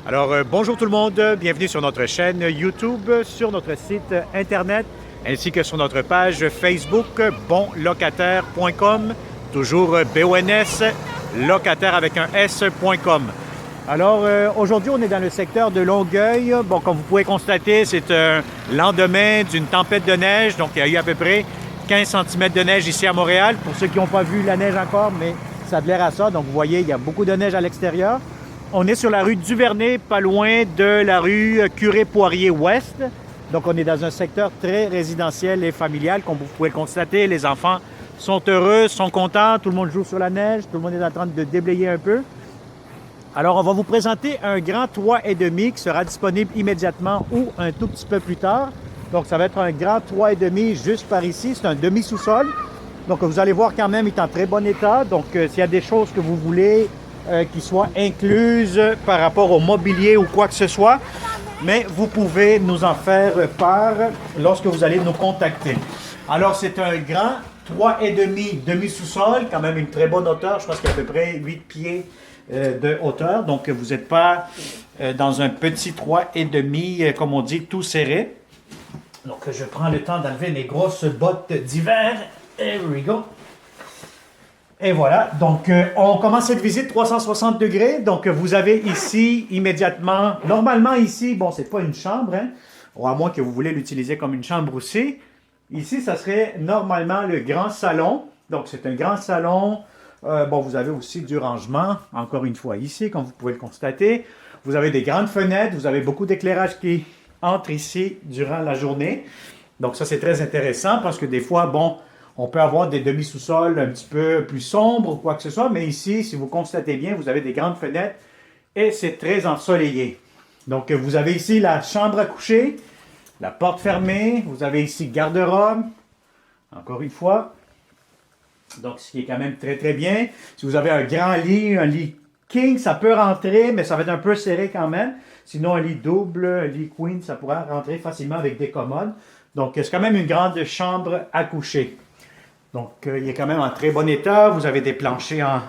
Alors, bonjour tout le monde, bienvenue sur notre chaîne YouTube, sur notre site Internet, ainsi que sur notre page Facebook, bonlocataire.com, toujours BONS, locataire avec un S.com. Alors, aujourd'hui, on est dans le secteur de Longueuil. Bon, comme vous pouvez constater, c'est un lendemain d'une tempête de neige, donc il y a eu à peu près 15 cm de neige ici à Montréal. Pour ceux qui n'ont pas vu la neige encore, mais ça a l'air à ça, donc vous voyez, il y a beaucoup de neige à l'extérieur. On est sur la rue Duvernay, pas loin de la rue Curé-Poirier-Ouest. Donc, on est dans un secteur très résidentiel et familial. Comme vous pouvez le constater, les enfants sont heureux, sont contents. Tout le monde joue sur la neige. Tout le monde est en train de déblayer un peu. Alors, on va vous présenter un grand 3,5 qui sera disponible immédiatement ou un tout petit peu plus tard. Donc, ça va être un grand 3,5 juste par ici. C'est un demi-sous-sol. Donc, vous allez voir quand même, il est en très bon état. Donc, s'il y a des choses que vous voulez qui soient incluses par rapport au mobilier ou quoi que ce soit, mais vous pouvez nous en faire part lorsque vous allez nous contacter. Alors, c'est un grand 3,5 demi-sous-sol, quand même une très bonne hauteur. Je pense qu'il y a à peu près 8 pieds de hauteur. Donc, vous n'êtes pas dans un petit 3,5, comme on dit, tout serré. Donc, je prends le temps d'enlever mes grosses bottes d'hiver. There we go. Et voilà, donc on commence cette visite 360 degrés. Donc vous avez ici immédiatement, normalement ici, bon c'est pas une chambre, hein, ou à moins que vous voulez l'utiliser comme une chambre aussi. Ici, ça serait normalement le grand salon. Donc c'est un grand salon. Bon, vous avez aussi du rangement, encore une fois ici, comme vous pouvez le constater. Vous avez des grandes fenêtres, vous avez beaucoup d'éclairage qui entre ici durant la journée. Donc ça c'est très intéressant parce que des fois, bon, on peut avoir des demi-sous-sols un petit peu plus sombres ou quoi que ce soit, mais ici, si vous constatez bien, vous avez des grandes fenêtres et c'est très ensoleillé. Donc, vous avez ici la chambre à coucher, la porte fermée, vous avez ici garde-robe, encore une fois. Donc, ce qui est quand même très, très bien. Si vous avez un grand lit, un lit king, ça peut rentrer, mais ça va être un peu serré quand même. Sinon, un lit double, un lit queen, ça pourra rentrer facilement avec des commodes. Donc, c'est quand même une grande chambre à coucher. Donc, il est quand même en très bon état. Vous avez des planchers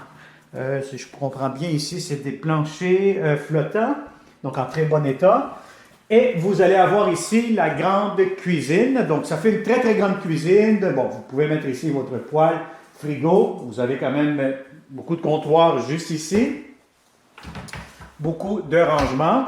si je comprends bien ici, c'est des planchers flottants. Donc, en très bon état. Et vous allez avoir ici la grande cuisine. Donc, ça fait une très, très grande cuisine. Bon, vous pouvez mettre ici votre poêle frigo. Vous avez quand même beaucoup de comptoirs juste ici. Beaucoup de rangements.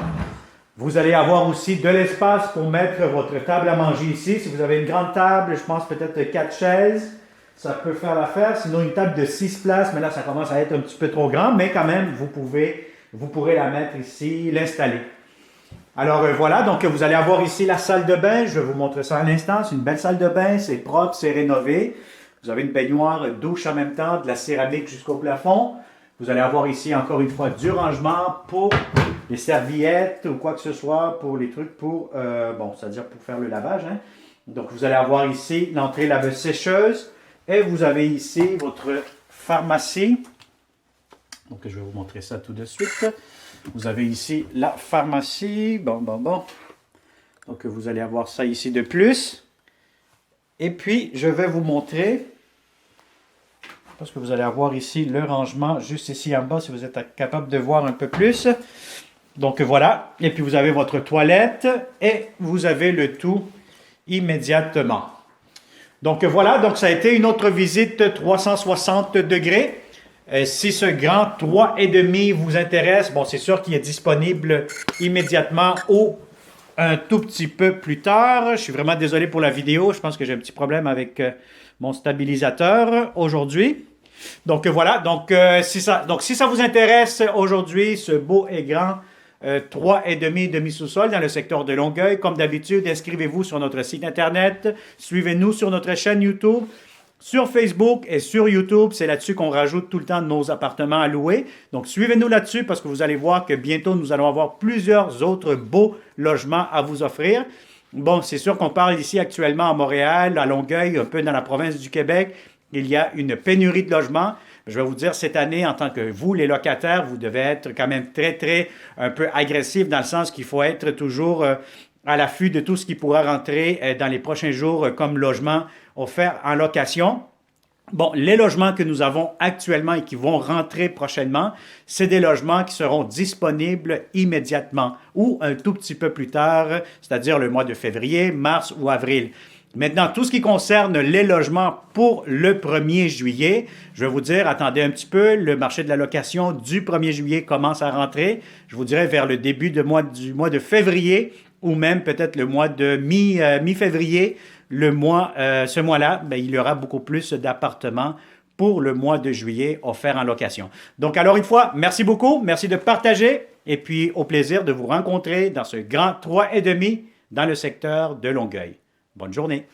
Vous allez avoir aussi de l'espace pour mettre votre table à manger ici. Si vous avez une grande table, je pense peut-être 4 chaises. Ça peut faire l'affaire. Sinon, une table de 6 places, mais là, ça commence à être un petit peu trop grand. Mais quand même, vous pourrez la mettre ici, l'installer. Alors voilà, donc vous allez avoir ici la salle de bain. Je vais vous montrer ça à l'instant. C'est une belle salle de bain. C'est propre, c'est rénové. Vous avez une baignoire, douche en même temps, de la céramique jusqu'au plafond. Vous allez avoir ici, encore une fois, du rangement pour les serviettes ou quoi que ce soit, pour les trucs pour, c'est-à-dire pour faire le lavage. Hein. Donc, vous allez avoir ici l'entrée laveuse sécheuse. Et vous avez ici votre pharmacie. Donc, je vais vous montrer ça tout de suite. Vous avez ici la pharmacie. Bon. Donc, vous allez avoir ça ici de plus. Et puis, je vais vous montrer, parce que vous allez avoir ici le rangement juste ici en bas, si vous êtes capable de voir un peu plus. Donc, voilà. Et puis, vous avez votre toilette et vous avez le tout immédiatement. Donc voilà, donc ça a été une autre visite 360 degrés. Si ce grand 3,5 vous intéresse, bon, c'est sûr qu'il est disponible immédiatement ou un tout petit peu plus tard. Je suis vraiment désolé pour la vidéo. Je pense que j'ai un petit problème avec mon stabilisateur aujourd'hui. Donc voilà, si ça vous intéresse aujourd'hui, ce beau et grand 3,5 demi-sous-sol dans le secteur de Longueuil. Comme d'habitude, inscrivez-vous sur notre site Internet. Suivez-nous sur notre chaîne YouTube, sur Facebook et sur YouTube. C'est là-dessus qu'on rajoute tout le temps nos appartements à louer. Donc, suivez-nous là-dessus parce que vous allez voir que bientôt, nous allons avoir plusieurs autres beaux logements à vous offrir. Bon, c'est sûr qu'on parle ici actuellement à Montréal, à Longueuil, un peu dans la province du Québec. Il y a une pénurie de logements. Je vais vous dire, cette année, en tant que vous, les locataires, vous devez être quand même très, très un peu agressif dans le sens qu'il faut être toujours à l'affût de tout ce qui pourra rentrer dans les prochains jours comme logement offert en location. Bon, les logements que nous avons actuellement et qui vont rentrer prochainement, c'est des logements qui seront disponibles immédiatement ou un tout petit peu plus tard, c'est-à-dire le mois de février, mars ou avril. Maintenant, tout ce qui concerne les logements pour le 1er juillet, je vais vous dire, attendez un petit peu, le marché de la location du 1er juillet commence à rentrer. Je vous dirais vers le début du mois de février ou même peut-être le mois de mi-février. Ce mois-là, ben, il y aura beaucoup plus d'appartements pour le mois de juillet offerts en location. Donc, alors une fois, merci beaucoup, merci de partager et puis au plaisir de vous rencontrer dans ce grand 3,5 dans le secteur de Longueuil. Bonne journée.